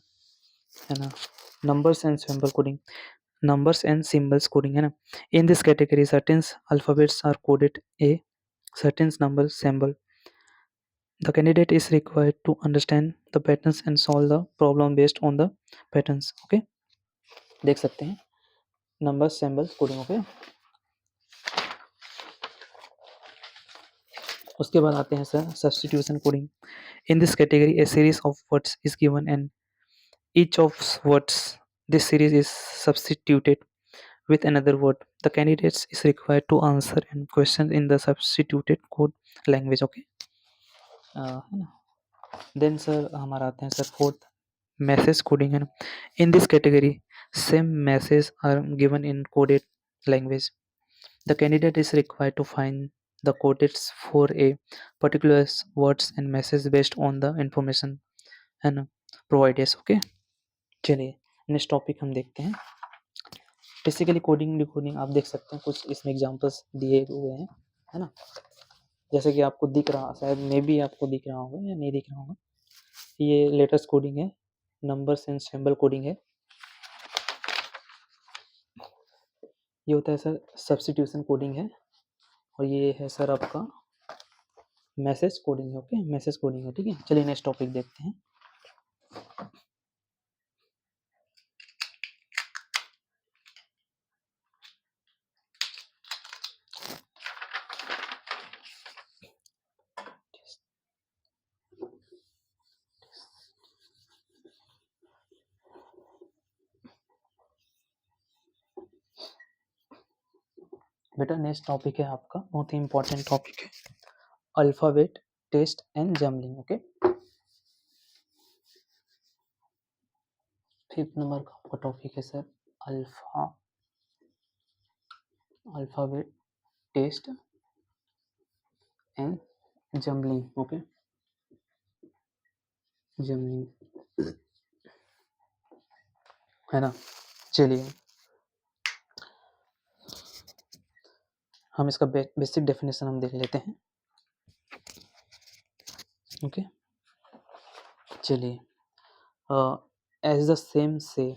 ना numbers and symbol coding, numbers and symbols coding है ना। In this category, certain alphabets are coded a certain number symbol. The candidate is required to understand the patterns and solve the problem based on the patterns. Okay, देख सकते हैं numbers symbols coding। okay, उसके बाद आते हैं sir substitution coding. In this category, a series of words is given and each of words this series is substituted with another word. The candidate is required to answer and question in the substituted code language. Okay, है ना। Then sir हमारा आते हैं sir fourth message coding है ना। In this category same message are given in coded language. The candidate is required to find the codes for a particular words and message based on the information है ना provided. Okay, चलिए next topic हम देखते हैं। Basically coding decoding आप देख सकते हैं, कुछ इसमें एग्जांपल्स दिए हुए हैं, है ना। जैसे कि आपको दिख रहा, शायद मे बी आपको दिख रहा होगा या नहीं दिख रहा होगा, ये लेटेस्ट कोडिंग है, नंबर्स एंड सिंबल कोडिंग है। ये होता है सर सब्स्टिट्यूशन कोडिंग है, और ये है सर आपका मैसेज कोडिंग है। ओके, मैसेज कोडिंग है, ठीक है। चलिए नेक्स्ट टॉपिक देखते हैं। बेटा नेक्स्ट टॉपिक है आपका बहुत ही इंपॉर्टेंट टॉपिक है, alphabet test and jumbling. Okay, fifth number का आपका टॉपिक है sir alphabet test and jumbling. Okay, jumbling है ना। चलिए हम इसका बेसिक डेफिनेशन हम देख लेते हैं। ओके, चलिए as the same say,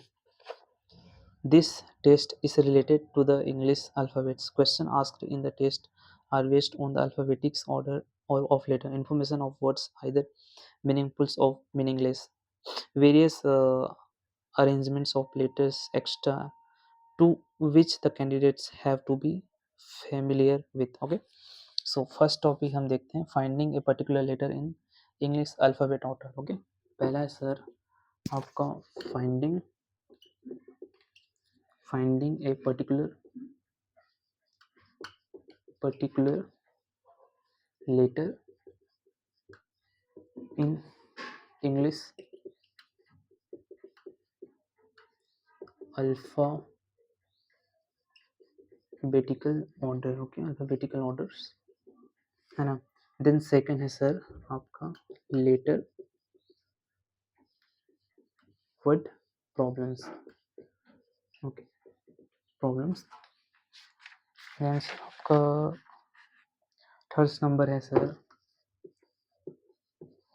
this test is related to the English alphabets. Question asked in the test are based on the alphabetics order or of letter information of words, either meaningful or meaningless. Various arrangements of letters extra to which the candidates have to be familiar with. Okay, so first topic हम देखते हैं finding a particular letter in English alphabet order. Okay, पहला है sir आपका finding a particular letter in English alphabetical order. Okay, alphabetical orders है ना. Then second है sir आपका letter word problems. Okay, problems. Then आपका थर्ड नंबर है sir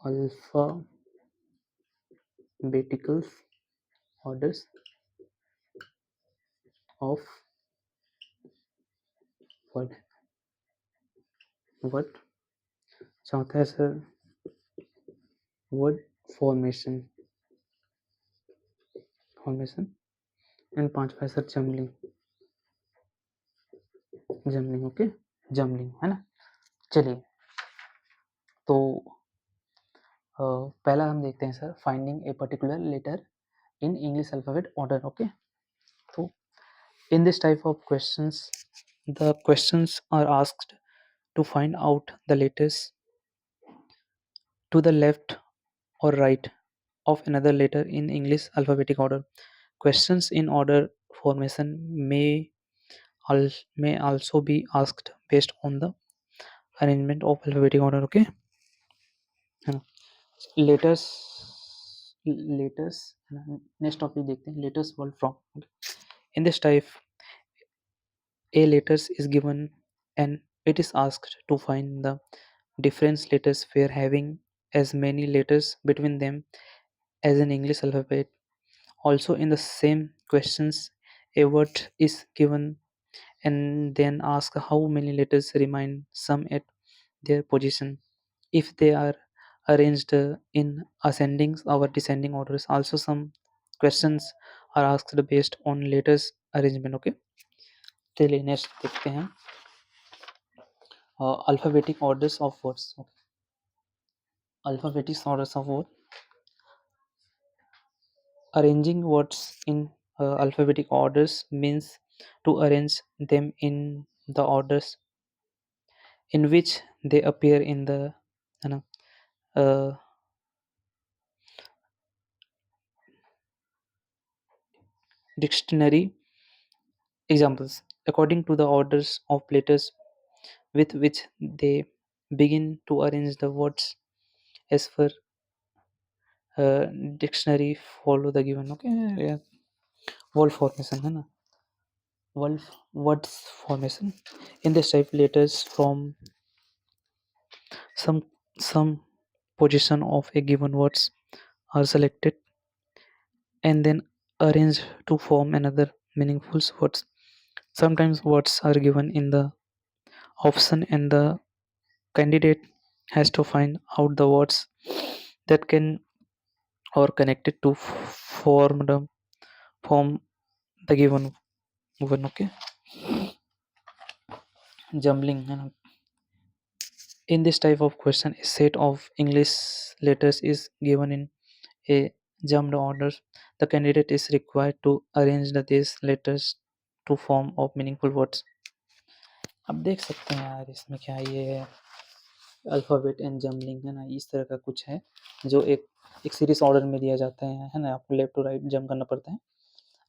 alphabetical orders of word. चौथा है सर वर्ड फॉर्मेशन. एंड पांचवा है सर जमलिंग. ओके, जमलिंग है ना. चलिए, तो पहला हम देखते हैं sir finding a particular letter in English alphabet order. Okay, तो in this type of questions the questions are asked to find out the letters to the left or right of another letter in English alphabetic order. Questions in order formation may also be asked based on the arrangement of alphabetic order. Okay, letters. Next topic देखते हैं letters world from. In this type a letters is given and it is asked to find the difference letters where having as many letters between them as in English alphabet. Also in the same questions a word is given and then ask how many letters remain some at their position if they are arranged in ascending or descending orders. Also some questions are asked based on letters arrangement. Okay, चलिए next देखते हैं alphabetic orders of words. Okay. Alphabetic orders of words. Arranging words in alphabetic orders means to arrange them in the orders in which they appear in the you know, uh, dictionary. Examples according to the orders of letters with which they begin to arrange the words as per dictionary follow the given. Okay, yeah. Word formation है ना. Words formation. In this type letters from some position of a given words are selected and then arranged to form another meaningful words. Sometimes words are given in the option and the candidate has to find out the words that can or connected to form the given one. Okay, jumbling. In this type of question, a set of English letters is given in a jumbled order. The candidate is required to arrange these letters to form of meaningful words. अब देख सकते हैं यार इसमें क्या ये alphabet and jumbling है ना, इस तरह का कुछ है जो एक सीरीज ऑर्डर में दिया जाता है ना. आपको लेफ्ट टू राइट जंप करना पड़ता है.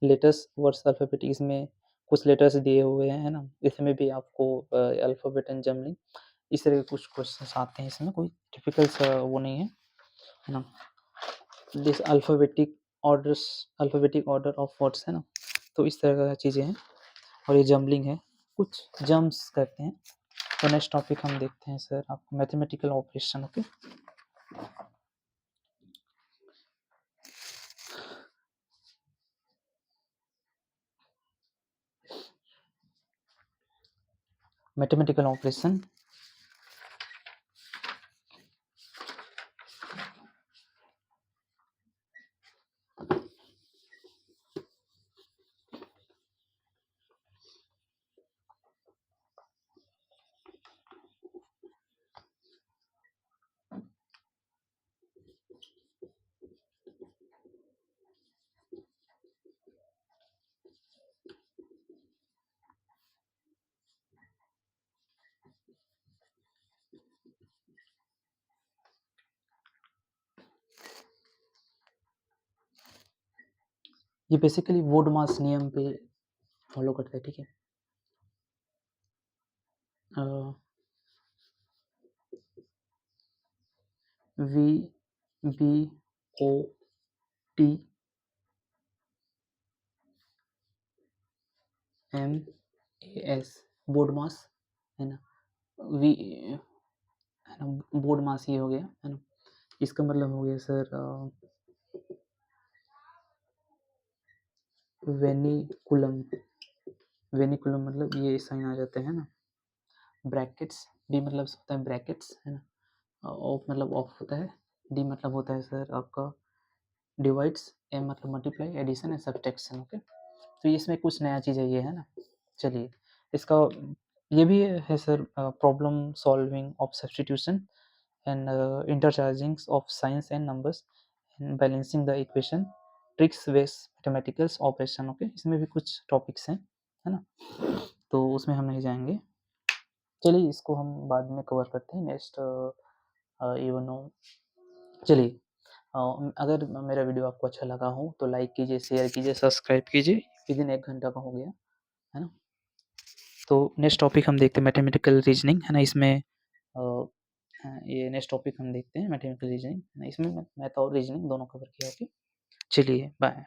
लेटर्स वर्ड्स अल्फ़ाबेटिक इसमें कुछ लेटर्स दिए हुए हैं ना, इसमें भी आपको अल्फ़ाबेट एंड जम्बलिंग इस तरह के कुछ क्वेश्चंस आते हैं. इसमें कोई टिपिकल सा वो नहीं है ना. This alphabetic order of words है ना, तो इस तरह का चीज़ें हैं. और ये जम्बलिंग है, कुछ जम्प्स करते हैं. तो नेक्स्ट टॉपिक हम देखते हैं सर आपको mathematical operation. Okay, mathematical operation. ये बेसिकली वोडमास नियम पे फॉलो करता है, ठीक है। V B O T M A S, BODMAS, है ना। वी, है ना, वोडमास ये हो गया, है ना। इसका मतलब हो गया सर वेनिकुलम। वेनिकुलम मतलब ये साइन आ जाते हैं ना, ब्रैकेट्स, डी मतलब होता है ब्रैकेट्स, है ना। ऑफ मतलब ऑफ होता है, डी मतलब होता है सर आपका डिवाइड्स, एम मतलब multiply, addition and subtraction, okay. तो इसमें कुछ नया चीज़ है ये, है ना। चलिए इसका ये भी है sir, problem solving of substitution and interchanging of signs and numbers and balancing the equation, tricks ways mathematicals operation, okay. इसमें भी कुछ टॉपिक्स हैं, है ना, तो उसमें हम नहीं जाएंगे। चलिए इसको हम बाद में कवर करते हैं नेक्स्ट इवन। चलिए अगर मेरा वीडियो आपको अच्छा लगा हो तो लाइक कीजिए, शेयर कीजिए, सब्सक्राइब कीजिए। विदिन 1 घंटा का हो गया, है ना। तो नेक्स्ट टॉपिक हम देखते हैं मैथमेटिकल रीजनिंग, है ना। इसमें ये नेक्स्ट टॉपिक हम देखते हैं मैथमेटिकल रीजनिंग, है ना। इसमें मैथ और रीजनिंग दोनों कवर किया, ओके। चलिए बाय।